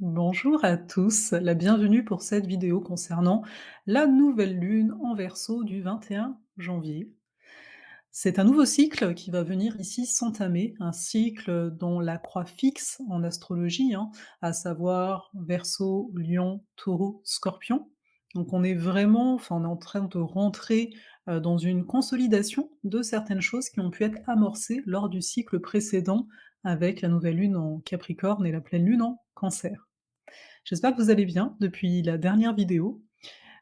Bonjour à tous, la bienvenue pour cette vidéo concernant la nouvelle lune en Verseau du 21 janvier. C'est un nouveau cycle qui va venir ici s'entamer, un cycle dont la croix fixe en astrologie, à savoir Verseau, Lion, Taureau, Scorpion. Donc on est vraiment, enfin on est en train de rentrer dans une consolidation de certaines choses qui ont pu être amorcées lors du cycle précédent avec la nouvelle lune en Capricorne et la pleine lune en Cancer. J'espère que vous allez bien depuis la dernière vidéo,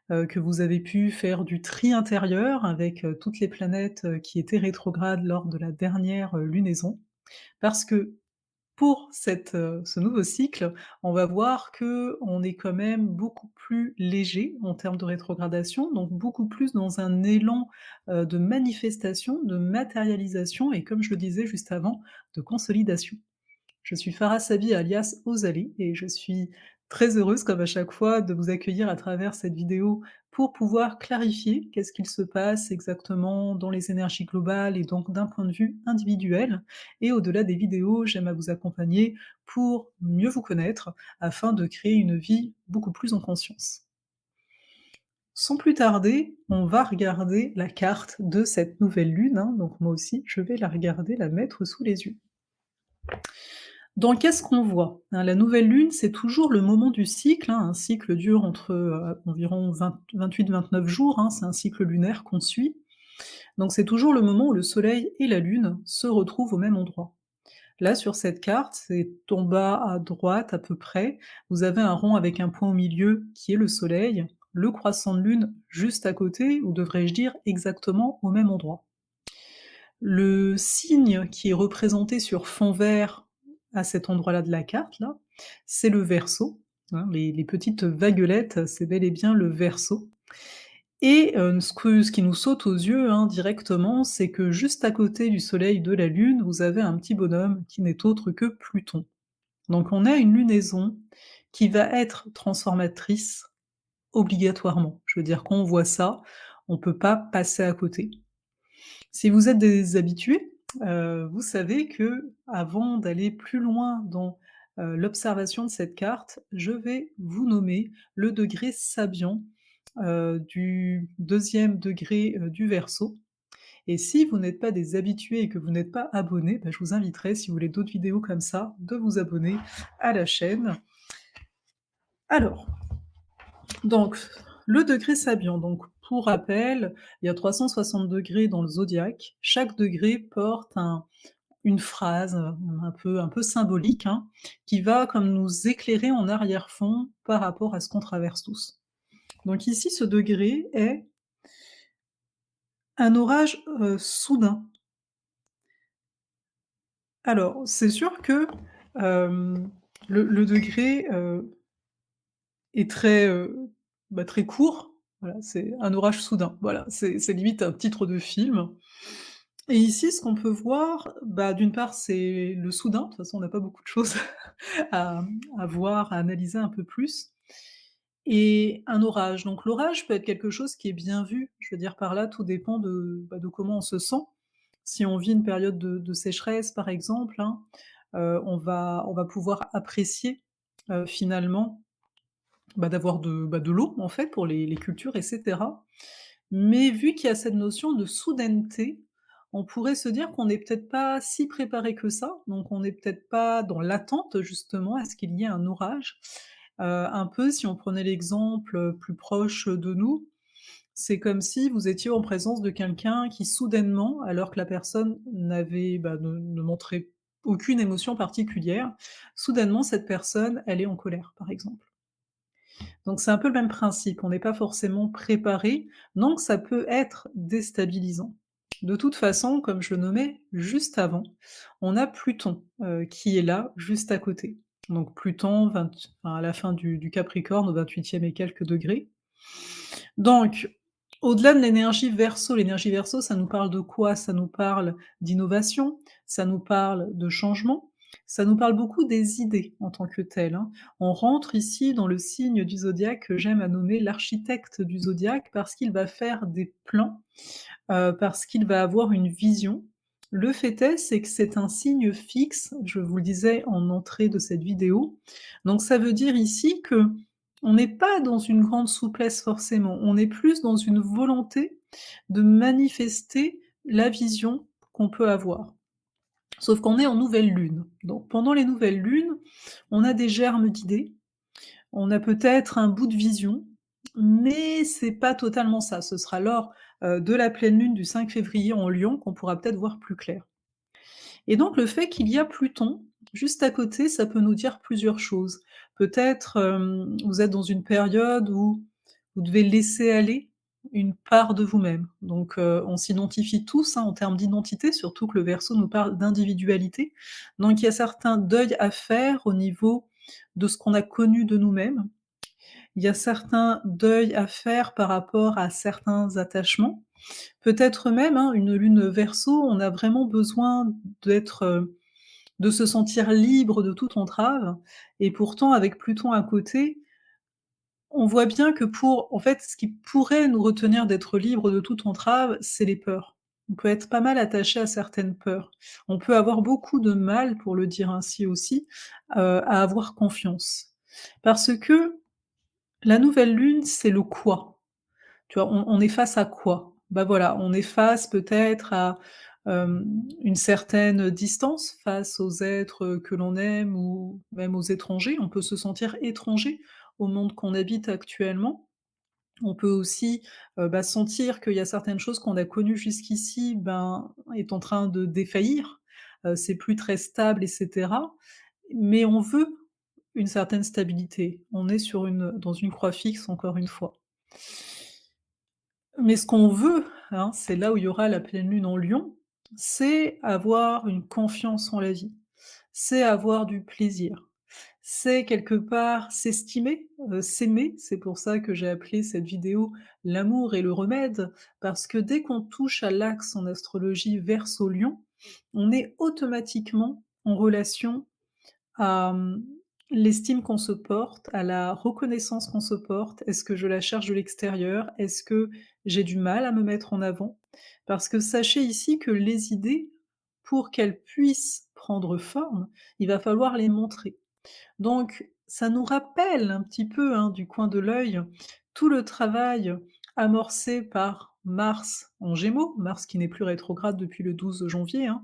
que vous avez pu faire du tri intérieur avec, toutes les planètes, qui étaient rétrogrades lors de la dernière, lunaison. Parce que pour ce nouveau cycle, on va voir que on est quand même beaucoup plus léger en termes de rétrogradation, donc beaucoup plus dans un élan, de manifestation, de matérialisation et comme je le disais juste avant, de consolidation. Je suis Farah Sabi alias Ozali et je suis très heureuse comme à chaque fois de vous accueillir à travers cette vidéo pour pouvoir clarifier qu'est-ce qu'il se passe exactement dans les énergies globales et donc d'un point de vue individuel. Et au-delà des vidéos, j'aime à vous accompagner pour mieux vous connaître afin de créer une vie beaucoup plus en conscience. Sans plus tarder, on va regarder la carte de cette nouvelle lune, donc moi aussi je vais la regarder, la mettre sous les yeux. Donc qu'est-ce qu'on voit? La nouvelle lune, c'est toujours le moment du cycle, un cycle dure entre, environ 28-29 jours, c'est un cycle lunaire qu'on suit. Donc c'est toujours le moment où le soleil et la lune se retrouvent au même endroit. Là, sur cette carte, c'est en bas à droite à peu près, vous avez un rond avec un point au milieu qui est le soleil, le croissant de lune juste à côté, ou devrais-je dire exactement au même endroit. Le signe qui est représenté sur fond vert à cet endroit-là de la carte là, c'est le Verseau, les petites vaguelettes, c'est bel et bien le Verseau et ce qui nous saute aux yeux, directement, c'est que juste à côté du soleil, de la lune, vous avez un petit bonhomme qui n'est autre que Pluton. Donc on a une lunaison qui va être transformatrice obligatoirement. Je veux dire, quand on voit ça, on peut pas passer à côté. Si vous êtes des habitués, vous savez que avant d'aller plus loin dans, l'observation de cette carte, je vais vous nommer le degré Sabian, du deuxième degré, du Verseau et si vous n'êtes pas des habitués et que vous n'êtes pas abonnés, bah, je vous inviterai, si vous voulez d'autres vidéos comme ça, de vous abonner à la chaîne. Alors, donc, le degré Sabian, donc pour rappel, il y a 360 degrés dans le zodiaque. Chaque degré porte une phrase, un peu symbolique, qui va comme nous éclairer en arrière-fond par rapport à ce qu'on traverse tous. Donc ici, ce degré est un orage, soudain. Alors, c'est sûr que, le degré, est très, très court. Voilà, c'est un orage soudain. Voilà, c'est limite un titre de film. Et ici, ce qu'on peut voir, d'une part, c'est le soudain. De toute façon, on n'a pas beaucoup de choses à voir, à analyser un peu plus et un orage. Donc l'orage peut être quelque chose qui est bien vu. Je veux dire par là, tout dépend de comment on se sent. Si on vit une période de sécheresse, par exemple, on va pouvoir apprécier, finalement, d'avoir de l'eau, en fait, pour les cultures et cetera. Mais vu qu'il y a cette notion de soudaineté, on pourrait se dire qu'on n'est peut-être pas si préparé que ça, donc on n'est peut-être pas dans l'attente justement à ce qu'il y ait un orage. Un peu si on prenait l'exemple, plus proche, de nous, c'est comme si vous étiez en présence de quelqu'un qui soudainement, alors que la personne ne montrait aucune émotion particulière, soudainement cette personne, elle est en colère, par exemple. Donc c'est un peu le même principe, on n'est pas forcément préparé, donc ça peut être déstabilisant. De toute façon, comme je le nommais juste avant, on a Pluton, qui est là, juste à côté. Donc Pluton, à la fin du Capricorne, au 28e et quelques degrés. Donc, au-delà de l'énergie Verseau, ça nous parle de quoi? Ça nous parle d'innovation, ça nous parle de changement, ça nous parle beaucoup des idées en tant que telles, On rentre ici dans le signe du zodiaque que j'aime à nommer l'architecte du zodiaque parce qu'il va faire des plans, parce qu'il va avoir une vision Le fait est, c'est que c'est un signe fixe, je vous le disais en entrée de cette vidéo. Donc ça veut dire ici que on n'est pas dans une grande souplesse forcément, on est plus dans une volonté de manifester la vision qu'on peut avoir. Sauf qu'on est en nouvelle lune. Donc pendant les nouvelles lunes, on a des germes d'idées, on a peut-être un bout de vision, mais c'est pas totalement ça. Ce sera lors, de la pleine lune du 5 février en Lion qu'on pourra peut-être voir plus clair. Et donc le fait qu'il y a Pluton juste à côté, ça peut nous dire plusieurs choses. Peut-être, vous êtes dans une période où vous devez laisser aller une part de vous-même. Donc, on s'identifie tous, hein, en termes d'identité, surtout que le Verseau nous parle d'individualité. Donc il y a certains deuils à faire au niveau de ce qu'on a connu de nous-mêmes. Il y a certains deuils à faire par rapport à certains attachements. Peut-être même, hein, une lune Verseau, on a vraiment besoin d'être, de se sentir libre de toute entrave et pourtant avec Pluton à côté, on voit bien que pour en fait, ce qui pourrait nous retenir d'être libres de toute entrave, c'est les peurs. On peut être pas mal attaché à certaines peurs. On peut avoir beaucoup de mal, pour le dire ainsi aussi, à avoir confiance. Parce que la nouvelle lune, c'est le quoi. Tu vois? On est face à quoi? Bah, voilà, on est face peut-être à, une certaine distance face aux êtres, que l'on aime ou même aux étrangers. On peut se sentir étranger au monde qu'on habite actuellement. On peut aussi, bah, sentir qu'il y a certaines choses qu'on a connues jusqu'ici, ben, est en train de défaillir, c'est plus très stable et cetera. Mais on veut une certaine stabilité. On est sur une dans une croix fixe encore une fois. Mais ce qu'on veut, hein, c'est là où il y aura la pleine lune en Lion, c'est avoir une confiance en la vie, c'est avoir du plaisir, c'est quelque part s'estimer, s'aimer. C'est pour ça que j'ai appelé cette vidéo «L'amour est le remède», parce que dès qu'on touche à l'axe en astrologie Verseau-Lion, on est automatiquement en relation à, l'estime qu'on se porte, à la reconnaissance qu'on se porte. Est-ce que je la cherche de l'extérieur? Est-ce que j'ai du mal à me mettre en avant? Parce que sachez ici que les idées, pour qu'elles puissent prendre forme, il va falloir les montrer. Donc ça nous rappelle un petit peu, hein, du coin de l'œil, tout le travail amorcé par Mars en Gémeaux, Mars qui n'est plus rétrograde depuis le 12 janvier, hein,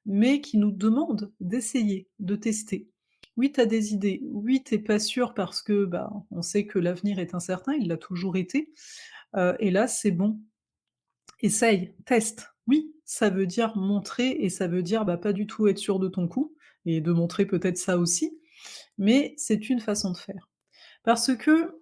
mais qui nous demande d'essayer, de tester. Oui, tu as des idées, oui, tu pas sûr parce que, bah, on sait que l'avenir est incertain, il l'a toujours été, et là, c'est bon. Essaye, teste. Oui, ça veut dire montrer et ça veut dire, bah, pas du tout être sûr de ton coup et de montrer peut-être ça aussi, mais c'est une façon de faire. Parce que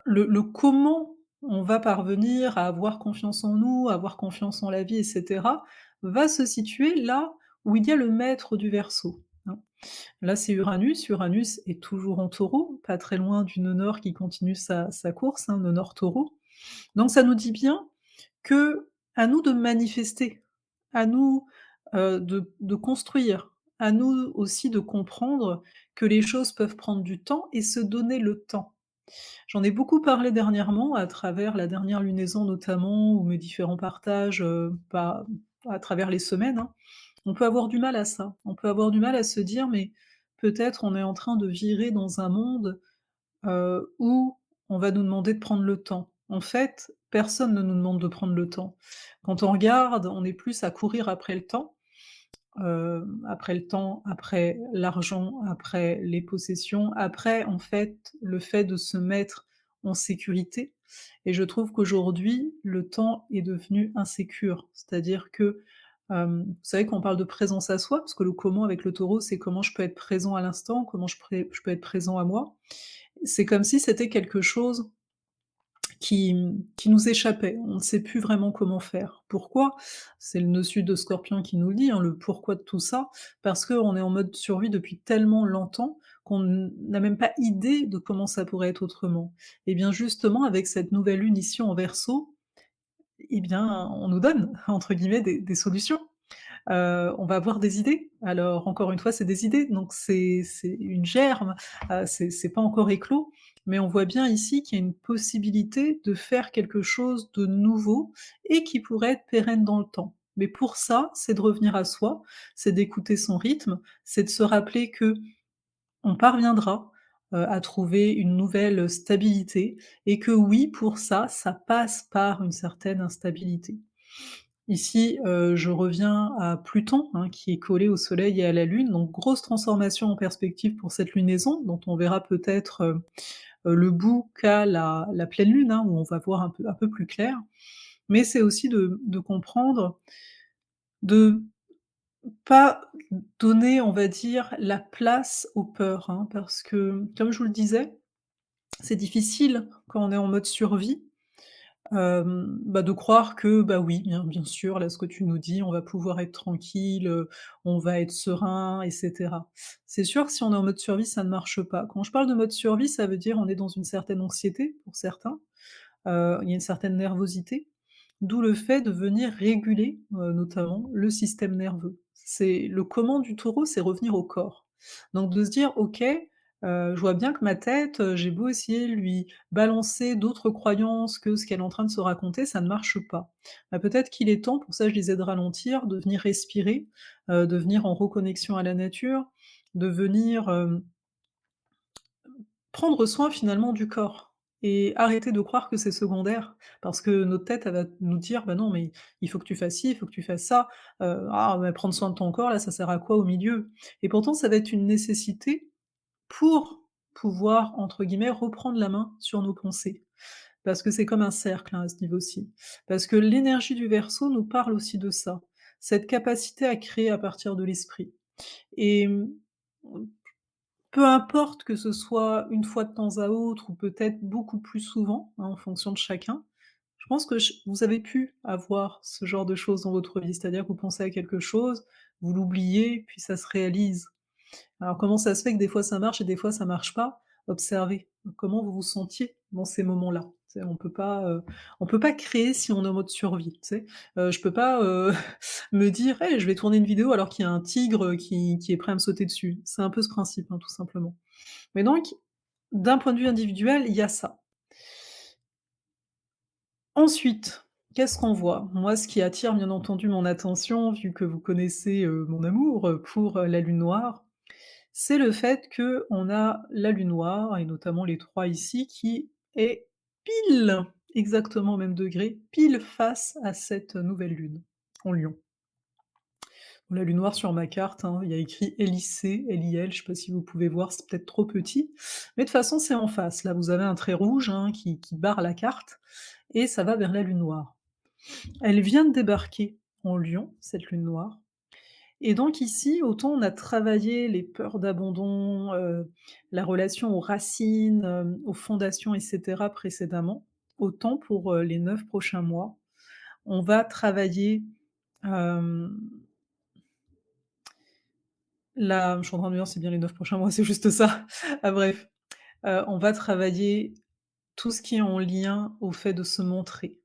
le comment on va parvenir à avoir confiance en nous, à avoir confiance en la vie et cetera, va se situer là où il y a le maître du Verseau, hein. Là, c'est Uranus. Uranus est toujours en Taureau, pas très loin du nœud nord qui continue sa course, hein, nœud nord Taureau. Donc ça nous dit bien que à nous de manifester, à nous, de construire, à nous aussi de comprendre que les choses peuvent prendre du temps et se donner le temps. J'en ai beaucoup parlé dernièrement à travers la dernière lunaison notamment ou mes différents partages, pas à travers les semaines, hein. On peut avoir du mal à ça. On peut avoir du mal à se dire: «Mais peut-être on est en train de virer dans un monde où on va nous demander de prendre le temps. En fait, personne ne nous demande de prendre le temps. Quand on regarde, on est plus à courir après le temps, après l'argent, après les possessions, après, en fait, le fait de se mettre en sécurité et je trouve qu'aujourd'hui, le temps est devenu insécure. C'est-à-dire que, vous savez qu'on parle de présence à soi, parce que le comment avec le Taureau, c'est comment je peux être présent à l'instant, comment je peux être présent à moi. C'est comme si c'était quelque chose qui nous échappait. On ne sait plus vraiment comment faire. Pourquoi? C'est le nœud sud de Scorpion qui nous le dit, hein, le pourquoi de tout ça, parce qu'on est en mode survie depuis tellement longtemps qu'on n'a même pas idée de comment ça pourrait être autrement. Et bien justement, avec cette nouvelle lune ici en Verseau, eh bien, on nous donne, entre guillemets, «des solutions». On va avoir des idées. Alors encore une fois, c'est des idées, donc c'est une germe, c'est pas encore éclos, mais on voit bien ici qu'il y a une possibilité de faire quelque chose de nouveau et qui pourrait être pérenne dans le temps. Mais pour ça, c'est de revenir à soi, c'est d'écouter son rythme, c'est de se rappeler que on parviendra, à trouver une nouvelle stabilité et que oui, pour ça, ça passe par une certaine instabilité. Ici, je reviens à Pluton, hein, qui est collé au Soleil et à la Lune, donc grosse transformation en perspective pour cette lunaison, dont on verra peut-être, le bout qu'à la pleine lune, hein, où on va voir un peu plus clair. Mais c'est aussi de comprendre, de pas donner, on va dire, la place aux peurs, hein, parce que, comme je vous le disais, c'est difficile quand on est en mode survie, bah, de croire que, bah, oui, bien sûr, là, ce que tu nous dis, on va pouvoir être tranquille, on va être serein et cetera. C'est sûr que si on est en mode survie, ça ne marche pas. Quand je parle de mode survie, ça veut dire on est dans une certaine anxiété pour certains, il y a une certaine nervosité, d'où le fait de venir réguler, notamment le système nerveux. C'est le comment du taureau, c'est revenir au corps. Donc de se dire: «OK, je vois bien que ma tête, j'ai beau essayer de lui balancer d'autres croyances que ce qu'elle est en train de se raconter, ça ne marche pas». Bah, peut-être qu'il est temps, pour ça je disais de ralentir, de venir respirer, de venir en reconnexion à la nature, de venir, prendre soin finalement du corps et arrêter de croire que c'est secondaire. Parce que notre tête, elle va nous dire: «Bah non, mais il faut que tu fasses ci, il faut que tu fasses ça, ah mais prendre soin de ton corps là, ça sert à quoi au milieu?» Et pourtant ça va être une nécessité pour pouvoir, entre guillemets, «reprendre la main sur nos pensées». Parce que c'est comme un cercle, hein, à ce niveau-ci. Parce que l'énergie du Verseau nous parle aussi de ça, cette capacité à créer à partir de l'esprit et peu importe que ce soit une fois de temps à autre ou peut-être beaucoup plus souvent, hein, en fonction de chacun, je pense que vous avez pu avoir ce genre de choses dans votre vie. C'est-à-dire que vous pensez à quelque chose, vous l'oubliez, puis ça se réalise. Alors comment ça se fait que des fois ça marche et des fois ça marche pas? Observez comment vous vous sentiez dans ces moments-là. Tu sais, on peut pas créer si on est en mode survie, tu sais? Je peux pas, me dire: «Hey, je vais tourner une vidéo alors qu'il y a un tigre, qui est prêt à me sauter dessus». C'est un peu ce principe, hein, tout simplement. Mais donc, d'un point de vue individuel, il y a ça. Ensuite, qu'est-ce qu'on voit? Moi, ce qui attire bien entendu mon attention, vu que vous connaissez, mon amour, pour, la lune noire, c'est le fait qu'on a la lune noire et notamment les 3 ici qui est pile, exactement au même degré, pile face à cette nouvelle lune en Lion. La lune noire sur ma carte, hein, il y a écrit LIC, LIL, je sais pas si vous pouvez voir, c'est peut-être trop petit, mais de toute façon c'est en face. Là, vous avez un trait rouge, hein, qui barre la carte et ça va vers la lune noire. Elle vient de débarquer en Lion, cette lune noire. Et donc ici, autant on a travaillé les peurs d'abandon, la relation aux racines, aux fondations et cetera précédemment, autant pour, les 9 prochains mois, on va travailler, hem, la je suis en train de me dire: «C'est bien les 9 prochains mois», c'est juste ça. Ah bref, on va travailler tout ce qui est en lien au fait de se montrer.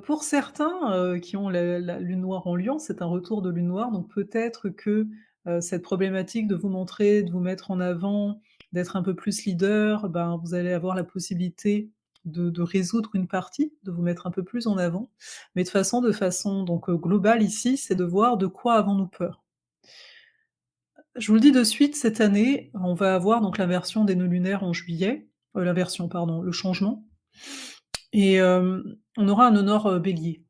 Pour certains, qui ont la lune noire en Lion, c'est un retour de lune noire, donc peut-être que, cette problématique de vous montrer, de vous mettre en avant, d'être un peu plus leader, ben, vous allez avoir la possibilité de résoudre une partie, de vous mettre un peu plus en avant. Mais de façon donc, globale ici, c'est de voir de quoi avons-nous peur? Je vous le dis de suite, cette année, on va avoir donc l'inversion des nœuds lunaires en juillet, l'inversion pardon, le changement et on aura un nœud nord, Bélier.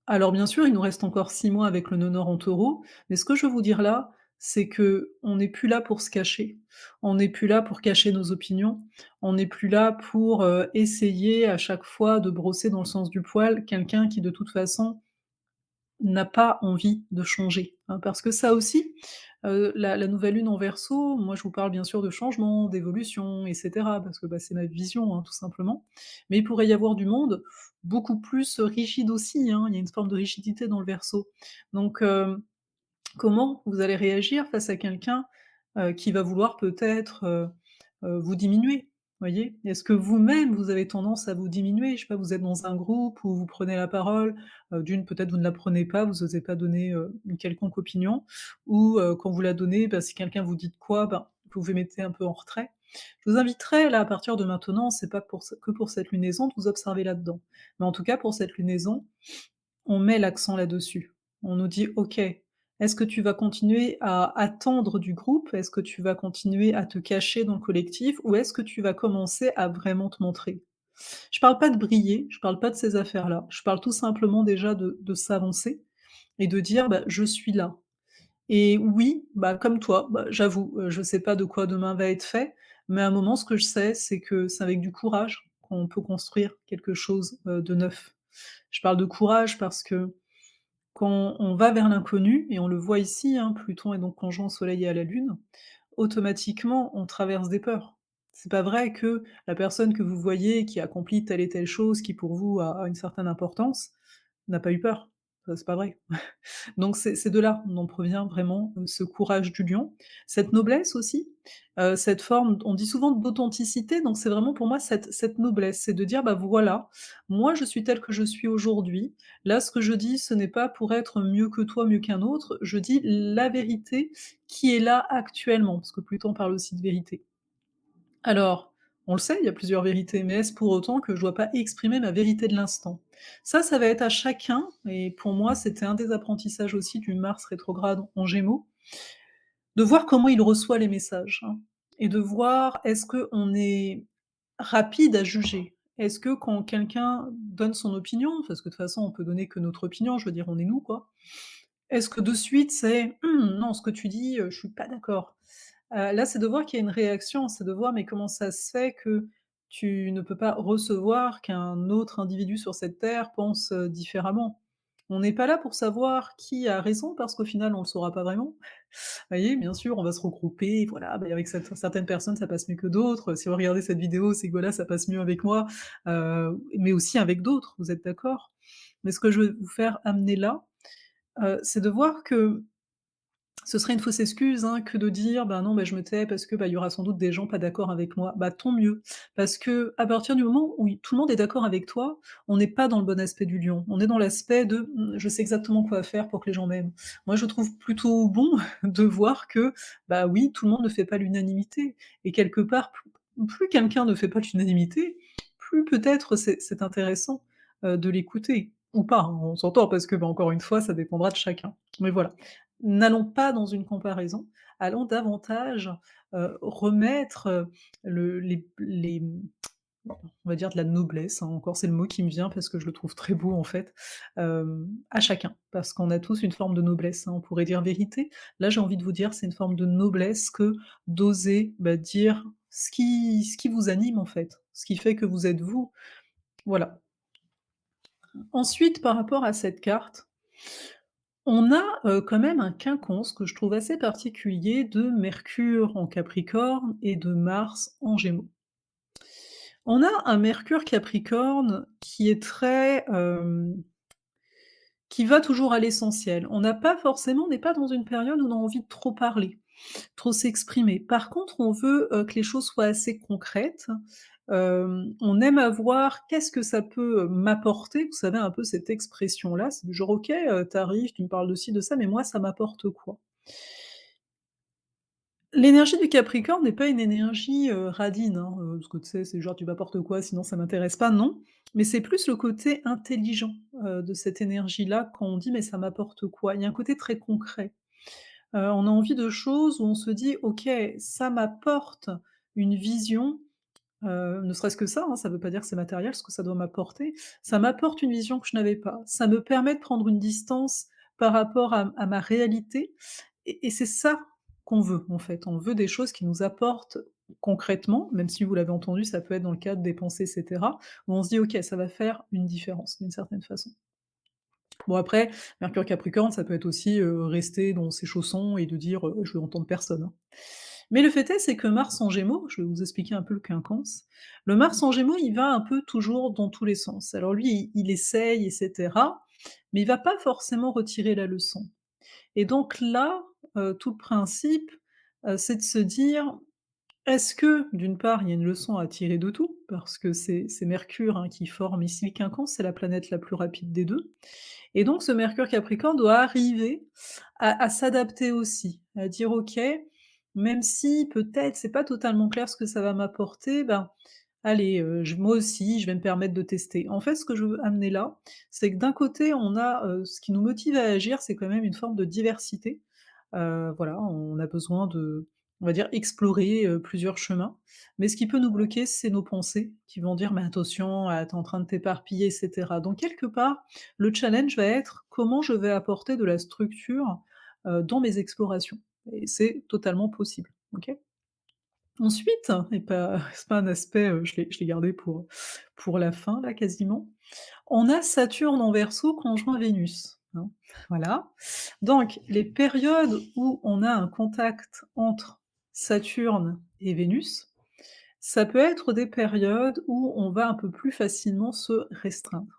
Alors bien sûr, il nous reste encore 6 mois avec le nœud nord en Taureau, mais ce que je veux vous dire là, c'est que on n'est plus là pour se cacher. On n'est plus là pour cacher nos opinions. On n'est plus là pour, essayer à chaque fois de brosser dans le sens du poil quelqu'un qui de toute façon n'a pas envie de changer, hein. Parce que ça aussi, la nouvelle lune en Verseau, moi je vous parle bien sûr de changement, d'évolution et cetera, parce que, bah, c'est ma vision, hein, tout simplement. Mais il pourrait y avoir du monde beaucoup plus, rigide aussi, hein. Il y a une forme de rigidité dans le Verseau. Donc, comment vous allez réagir face à quelqu'un, qui va vouloir peut-être, vous diminuer? Voyez? Est-ce que vous-même, vous avez tendance à vous diminuer? Je sais pas, vous êtes dans un groupe où vous prenez la parole, d'une, peut-être vous ne la prenez pas, vous osez pas donner, une quelconque opinion ou, quand vous la donnez, bah, si quelqu'un vous dit de quoi, ben, vous vous mettez un peu en retrait. Je vous inviterai là, à partir de maintenant, c'est pas pour ce que pour cette lunaison, de vous observer là-dedans. Mais en tout cas, pour cette lunaison, on met l'accent là-dessus. On nous dit: «OK, est-ce que tu vas continuer à attendre du groupe? Est-ce que tu vas continuer à te cacher dans le collectif? Ou est-ce que tu vas commencer à vraiment te montrer?» Je parle pas de briller, je parle pas de ces affaires-là. Je parle tout simplement déjà de s'avancer et de dire: «Bah, je suis là». Et oui, bah, comme toi, bah, j'avoue, je sais pas de quoi demain va être fait, mais à un moment, ce que je sais, c'est que c'est avec du courage qu'on peut construire quelque chose, de neuf. Je parle de courage parce que quand on va vers l'inconnu et on le voit ici, hein, Pluton est donc conjoint au Soleil et à la Lune, automatiquement, on traverse des peurs. C'est pas vrai que la personne que vous voyez qui accomplit telle et telle chose qui pour vous a une certaine importance, n'a pas eu peur. Ça, c'est pas vrai. Donc c'est de là dont provient vraiment, ce courage du lion, cette noblesse aussi, cette forme on dit souvent d'authenticité, donc c'est vraiment pour moi cette noblesse. C'est de dire: «Bah, voilà, moi je suis tel que je suis aujourd'hui. Là, ce que je dis, ce n'est pas pour être mieux que toi, mieux qu'un autre. Je dis la vérité qui est là actuellement», parce que Pluton parle aussi de vérité. Alors, on le sait, il y a plusieurs vérités, mais est-ce pour autant que je dois pas exprimer ma vérité de l'instant? Ça va être à chacun et pour moi, c'était un des apprentissages aussi du Mars rétrograde en Gémeaux, de voir comment il reçoit les messages, hein, et de voir est-ce qu'on est rapide à juger? Est-ce que quand quelqu'un donne son opinion, parce que de toute façon on peut donner que notre opinion, je veux dire on est nous quoi. Est-ce que de suite c'est: Non ce que tu dis, je suis pas d'accord». Là, c'est de voir qu'il y a une réaction, c'est de voir, mais comment ça se fait que tu ne peux pas recevoir qu'un autre individu sur cette terre pense, différemment? On n'est pas là pour savoir qui a raison parce qu'au final, on le saura pas vraiment. Vous voyez? Bien sûr, on va se regrouper, voilà, bah, avec certaines personnes, ça passe mieux que d'autres. Si vous regardez cette vidéo, c'est que voilà, ça passe mieux avec moi, mais aussi avec d'autres, vous êtes d'accord? Mais ce que je veux vous faire amener là, c'est de voir que ce serait une fausse excuse, hein, que de dire: «Bah, non, bah, je me tais parce que, bah, il y aura sans doute des gens pas d'accord avec moi». Bah, tant mieux, parce que à partir du moment où tout le monde est d'accord avec toi, on n'est pas dans le bon aspect du lion. On est dans l'aspect de: Je sais exactement quoi faire pour que les gens m'aiment». Moi, je trouve plutôt bon de voir que, bah, oui, tout le monde ne fait pas l'unanimité et quelque part, plus quelqu'un ne fait pas l'unanimité, plus peut-être c'est intéressant, de l'écouter ou pas, hein, on s'entend parce que, bah, encore une fois, ça dépendra de chacun. Mais voilà. N'allons pas dans une comparaison, allons davantage, remettre, le les on va dire de la noblesse, hein, encore c'est le mot qui me vient parce que je le trouve très beau en fait, à chacun. Parce qu'on a tous une forme de noblesse, hein, on pourrait dire vérité. Là, j'ai envie de vous dire, c'est une forme de noblesse que d'oser, bah, dire ce qui vous anime en fait, ce qui fait que vous êtes vous, voilà. Ensuite, par rapport à cette carte, on a, quand même un quinconce que je trouve assez particulier de Mercure en Capricorne et de Mars en Gémeaux. On a un Mercure Capricorne qui est très, qui va toujours à l'essentiel. On n'est pas dans une période où on a envie de trop parler, trop s'exprimer. Par contre, on veut, que les choses soient assez concrètes. On aime avoir: «Qu'est-ce que ça peut, m'apporter?» Vous savez un peu cette expression-là, c'est du genre: «OK, tu tu me parles de ci, de ça, mais moi ça m'apporte quoi?» L'énergie du Capricorne n'est pas une énergie, radine, hein, parce que tu sais, c'est genre: «Tu m'apportes quoi? Sinon ça m'intéresse pas», non. Mais c'est plus le côté intelligent, de cette énergie-là quand on dit: «Mais ça m'apporte quoi?» Il y a un côté très concret. On a envie de choses où on se dit: «OK, ça m'apporte une vision», ne serait-ce que ça, hein, ça veut pas dire que c'est matériel, ce que ça doit m'apporter. Ça m'apporte une vision que je n'avais pas. Ça me permet de prendre une distance par rapport à ma réalité et c'est ça qu'on veut, en fait. On veut des choses qui nous apportent concrètement, même si vous l'avez entendu, ça peut être dans le cadre des pensées et cetera, où on se dit: «OK, ça va faire une différence», d'une certaine façon. Bon après, Mercure Capricorne, ça peut être aussi, rester dans ses chaussons et de dire, «Je veux entendre personne», hein. Mais le fait est, c'est que Mars en Gémeaux, je vais vous expliquer un peu le quinconce. Le Mars en Gémeaux, il va un peu toujours dans tous les sens. Alors lui, il essaye et cetera, mais il va pas forcément retirer la leçon. Et donc là, tout le principe, c'est de se dire: «Est-ce que, d'une part, il y a une leçon à tirer de tout?» parce que c'est Mercure, hein, qui forme ici le quinconce, c'est la planète la plus rapide des 2. Et donc ce Mercure Capricorne doit arriver à s'adapter aussi, à dire: «OK, même si peut-être c'est pas totalement clair ce que ça va m'apporter, ben, «Allez, je moi aussi, je vais me permettre de tester». En fait, ce que je veux amener là, c'est que d'un côté, on a, ce qui nous motive à agir, c'est quand même une forme de diversité. Voilà, on a besoin de, on va dire, explorer, plusieurs chemins. Mais ce qui peut nous bloquer, c'est nos pensées qui vont dire: «Mais attention, tu es en train de t'éparpiller» et cetera. Donc quelque part, le challenge va être comment je vais apporter de la structure, dans mes explorations et c'est totalement possible, OK? Ensuite, et pas c'est pas un aspect, je l'ai gardé pour la fin là quasiment, on a Saturne en Verseau conjoint Vénus, hein, voilà. Donc les périodes où on a un contact entre Saturne et Vénus, ça peut être des périodes où on va un peu plus facilement se restreindre.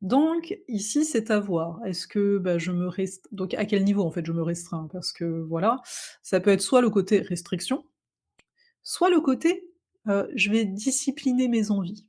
Donc ici, c'est à voir. Est-ce que, bah, je me rest donc à quel niveau en fait je me restreins? Parce que voilà, ça peut être soit le côté restriction, soit le côté, je vais discipliner mes envies.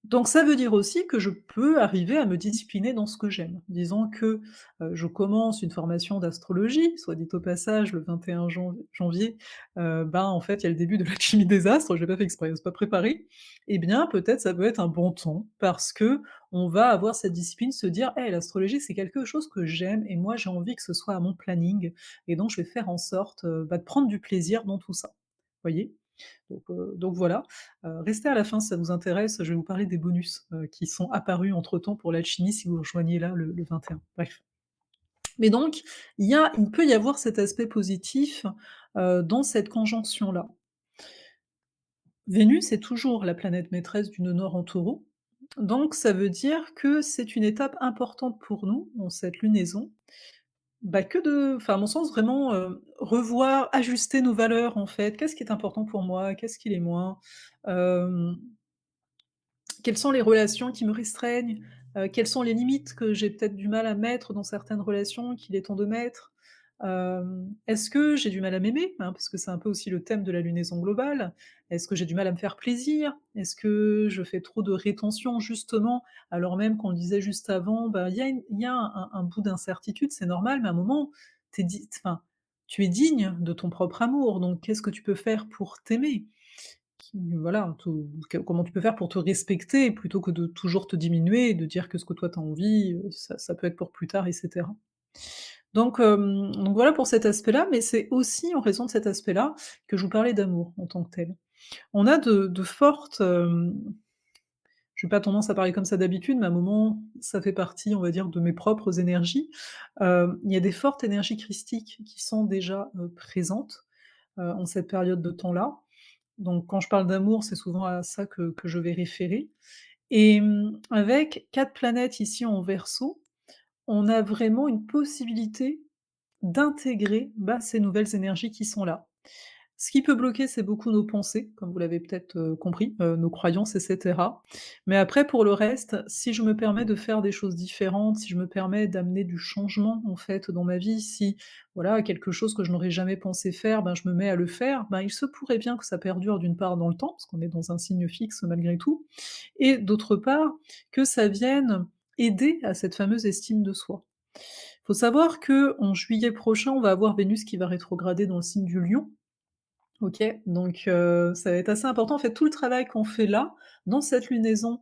Donc ça veut dire aussi que je peux arriver à me discipliner dans ce que j'aime. Disons que, je commence une formation d'astrologie, soit dit au passage le 21 janvier, ben, en fait, il y a le début de la chimie des astres, je l'ai pas fait exprès, c'est pas préparé. Eh bien, peut-être ça peut être un bon temps parce que on va avoir cette discipline, se dire: «Hey, l'astrologie, c'est quelque chose que j'aime et moi j'ai envie que ce soit à mon planning et donc je vais faire en sorte, bah, de prendre du plaisir dans tout ça». Voyez? Donc voilà, restez à la fin si ça vous intéresse, je vais vous parler des bonus, qui sont apparus entre-temps pour l'alchimie si vous rejoignez là le 21. Bref. Mais donc, il peut y avoir cet aspect positif, dans cette conjonction-là. Vénus est toujours la planète maîtresse du nœud nord en Taureau, donc ça veut dire que c'est une étape importante pour nous, dans cette lunaison, bah, que de enfin à mon sens vraiment, revoir, ajuster nos valeurs en fait. Qu'est-ce qui est important pour moi? Qu'est-ce qui l'est moins? Hem Quelles sont les relations qui me restreignent? Quelles sont les limites que j'ai peut-être du mal à mettre dans certaines relations, qu'il est temps de mettre? Est-ce que j'ai du mal à m'aimer? Hein, parce que c'est un peu aussi le thème de la lunaison globale. Est-ce que j'ai du mal à me faire plaisir? Est-ce que je fais trop de rétention justement, alors même qu'on le disait juste avant, bah, il y a un bout d'incertitude, c'est normal, mais à un moment, enfin, tu es digne de ton propre amour, donc qu'est-ce que tu peux faire pour t'aimer? Voilà, comment tu peux faire pour te respecter plutôt que de toujours te diminuer et de dire que ce que toi tu as envie, ça peut être pour plus tard et cetera. Donc voilà pour cet aspect-là, mais c'est aussi en raison de cet aspect-là que je vous parlais d'amour en tant que tel. On a de fortes, j'ai pas tendance à parler comme ça d'habitude, mais à un moment, ça fait partie, on va dire, de mes propres énergies. Il y a des fortes énergies christiques qui sont déjà, présentes, en cette période de temps-là. Donc quand je parle d'amour, c'est souvent à ça que je vais référer et avec 4 planètes ici en Verseau, on a vraiment une possibilité d'intégrer, bah, ces nouvelles énergies qui sont là. Ce qui peut bloquer, c'est beaucoup nos pensées, comme vous l'avez peut-être, compris, nos croyances et cetera. Mais après pour le reste, si je me permets de faire des choses différentes, si je me permets d'amener du changement, en fait, dans ma vie, si, voilà, quelque chose que je n'aurais jamais pensé faire, ben, je me mets à le faire, ben, il se pourrait bien que ça perdure d'une part dans le temps, parce qu'on est dans un signe fixe malgré tout, et d'autre part, que ça vienne aider à cette fameuse estime de soi. Faut savoir que en juillet prochain, on va avoir Vénus qui va rétrograder dans le signe du Lion. OK, donc ça va être assez important. En fait, tout le travail qu'on fait là, dans cette lunaison,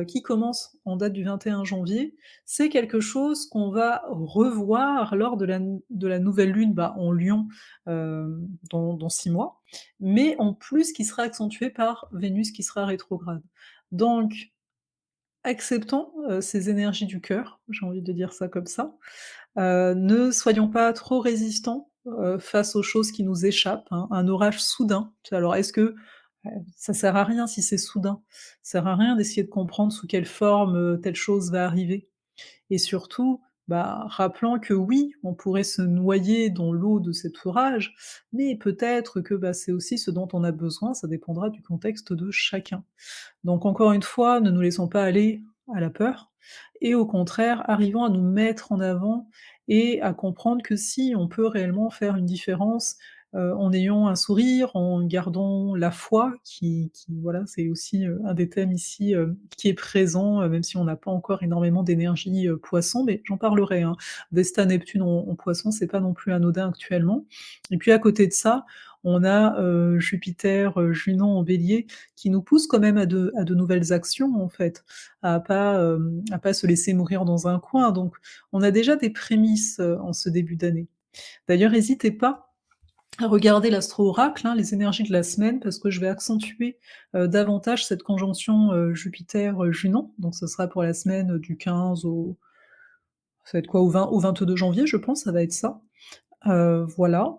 qui commence en date du 21 janvier, c'est quelque chose qu'on va revoir lors de la nouvelle lune, bah, en Lion, dans 6 mois, mais en plus qui sera accentué par Vénus qui sera rétrograde. Donc acceptons, ces énergies du cœur, j'ai envie de dire ça comme ça. Ne soyons pas trop résistants, face aux choses qui nous échappent, hein. Un orage soudain, tu vois? Alors est-ce que, ça sert à rien si c'est soudain. Ça sert à rien d'essayer de comprendre sous quelle forme, telle chose va arriver et surtout, bah, rappelons que oui, on pourrait se noyer dans l'eau de cet orage, mais peut-être que, bah, c'est aussi ce dont on a besoin, ça dépendra du contexte de chacun. Donc encore une fois, ne nous laissons pas aller à la peur et au contraire, arrivons à nous mettre en avant et à comprendre que si on peut réellement faire une différence, en ayant un sourire, en gardant la foi qui voilà, c'est aussi, un des thèmes ici, qui est présent, même si on n'a pas encore énormément d'énergie, Poisson, mais j'en parlerai, hein. Vesta, Neptune en Poisson, c'est pas non plus anodin actuellement et puis à côté de ça, On a, Jupiter, Junon en Bélier qui nous pousse quand même à de nouvelles actions, en fait, à pas se laisser mourir dans un coin, donc on a déjà des prémices, en ce début d'année. D'ailleurs, hésitez pas à regarder l'astro-oracle, hein, les énergies de la semaine, parce que je vais accentuer, davantage cette conjonction, Jupiter, Junon, donc ce sera pour la semaine, du 15 au ça va être quoi? Au 22 janvier, je pense, ça va être ça. Voilà,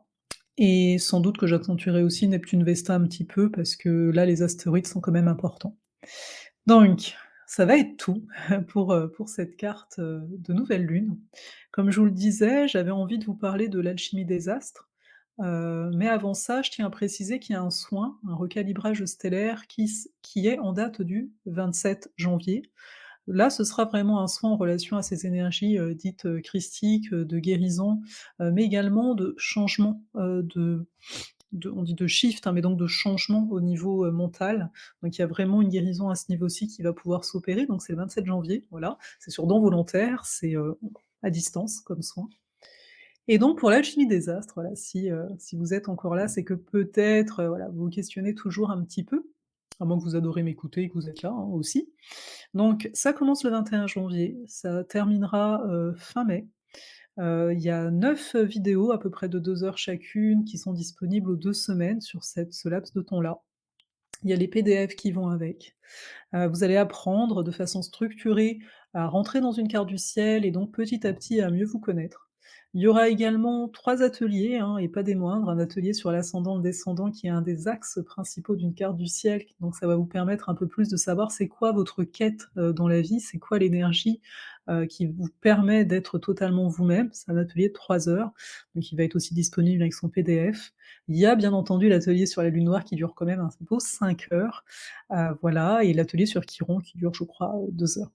et sans doute que j'accentuerai aussi Neptune Vesta un petit peu parce que là, les astéroïdes sont quand même importants. Donc, ça va être tout pour cette carte, de nouvelle lune. Comme je vous le disais, j'avais envie de vous parler de l'alchimie des astres, mais avant ça, je tiens à préciser qu'il y a un soin, un recalibrage stellaire qui est en date du 27 janvier. Là, ce sera vraiment un soin en relation à ces énergies, dites, christiques, de guérison, mais également de changement, on dit de shift, hein, mais donc de changement au niveau, mental. Donc il y a vraiment une guérison à ce niveau-ci qui va pouvoir s'opérer, donc c'est le 27 janvier, voilà. C'est sur dents volontaire, c'est, à distance comme soin. Et donc pour l'alchimie des astres, voilà, si vous êtes encore là, c'est que peut-être, voilà, vous vous questionnez toujours un petit peu, à moins que vous adorez m'écouter et que vous êtes là, hein, aussi. Donc ça commence le 21 janvier, ça terminera, fin mai. Il y a 9 vidéos à peu près de 2 heures chacune qui sont disponibles aux 2 semaines sur ce laps de temps-là. Il y a les PDF qui vont avec. Vous allez apprendre de façon structurée à rentrer dans une carte du ciel et donc petit à petit à mieux vous connaître. Il y aura également 3 ateliers, hein, et pas des moindres. Un atelier sur l'ascendant, le descendant qui est un des axes principaux d'une carte du ciel, donc ça va vous permettre un peu plus de savoir c'est quoi votre quête, dans la vie, c'est quoi l'énergie, qui vous permet d'être totalement vous-même. C'est un atelier de 3 heures, donc il va être aussi disponible avec son PDF. Il y a bien entendu l'atelier sur la lune noire qui dure quand même un beau 5 heures. Voilà, et l'atelier sur Chiron qui dure, je crois, 2 heures.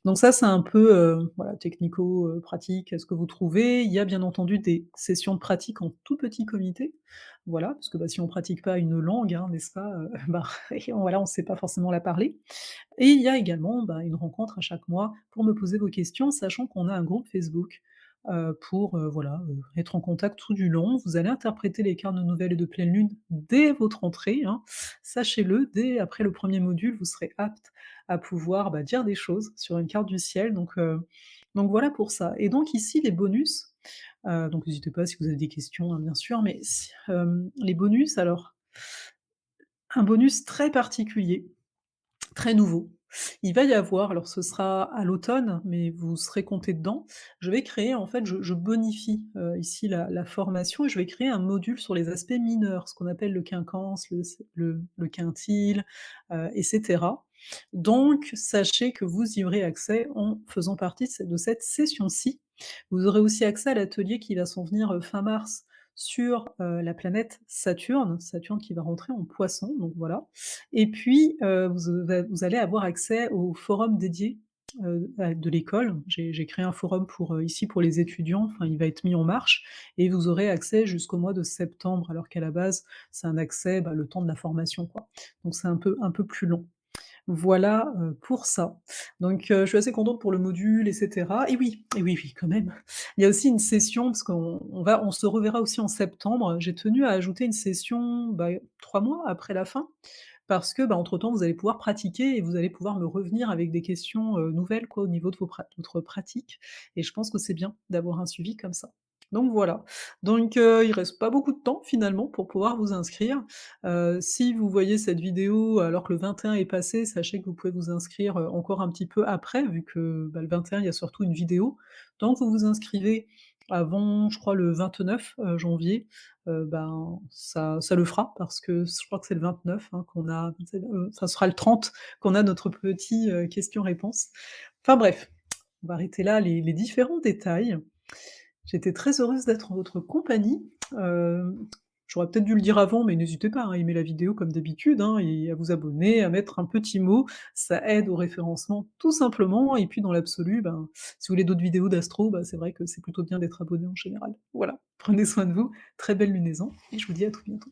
Donc ça, c'est un peu, voilà, technico, pratique, ce que vous trouvez. Il y a bien entendu des sessions de pratique en tout petit comité, voilà, parce que, bah, si on pratique pas une langue, hein, n'est-ce pas, bah, et voilà, on sait pas forcément la parler. Et il y a également, bah, une rencontre à chaque mois pour me poser vos questions, sachant qu'on a un groupe Facebook, pour, voilà, être en contact tout du long. Vous allez interpréter les cartes de nouvelle et de pleine lune dès votre entrée, hein. Sachez-le, dès après le premier module, vous serez apte à pouvoir, bah, dire des choses sur une carte du ciel, donc voilà pour ça. Et donc ici les bonus, donc n'hésitez pas si vous avez des questions, hein, bien sûr, mais les bonus alors, un bonus très particulier, très nouveau. Il va y avoir, alors ce sera à l'automne, mais vous serez comptés dedans. Je vais créer en fait, je bonifie, ici la formation et je vais créer un module sur les aspects mineurs, ce qu'on appelle le quinquance, le quintile, et cetera. Donc sachez que vous y aurez accès en faisant partie de cette session-ci. Vous aurez aussi accès à l'atelier qui va s'en venir, fin mars sur, la planète Saturne, Saturne qui va rentrer en Poisson, donc voilà. Et puis, vous allez avoir accès au forum dédié, de l'école. J'ai créé un forum pour, ici pour les étudiants, enfin il va être mis en marche et vous aurez accès jusqu'au mois de septembre, alors qu'à la base, c'est un accès, bah, le temps de la formation, quoi. Donc c'est un peu plus long. Voilà, pour ça. Donc, je suis assez contente pour le module et cetera. Et oui, oui, quand même, il y a aussi une session parce on se reverra aussi en septembre. J'ai tenu à ajouter une session, bah, 3 mois après la fin parce que, bah, entre temps, vous allez pouvoir pratiquer et vous allez pouvoir me revenir avec des questions, nouvelles, quoi, au niveau de votre pratique et je pense que c'est bien d'avoir un suivi comme ça. Donc voilà. Donc, il reste pas beaucoup de temps finalement pour pouvoir vous inscrire. Si vous voyez cette vidéo alors que le 21 est passé, sachez que vous pouvez vous inscrire, encore un petit peu après vu que, bah, le 21 il y a surtout une vidéo. Donc vous vous inscrivez avant, je crois le 29, janvier, ben, ça le fera parce que je crois que c'est le 29, hein, qu'on a ça sera le 30 qu'on a notre petit, questions-réponses. Enfin bref, on va arrêter là les différents détails. J'étais très heureuse d'être en votre compagnie. J'aurais peut-être dû le dire avant, mais n'hésitez pas, hein, à aimer la vidéo comme d'habitude, hein, et à vous abonner, à mettre un petit mot, ça aide au référencement tout simplement et puis dans l'absolu, ben, si vous voulez d'autres vidéos d'astro, bah, c'est vrai que c'est plutôt bien d'être abonné en général. Voilà, prenez soin de vous, très belle lunaison et je vous dis à tout bientôt.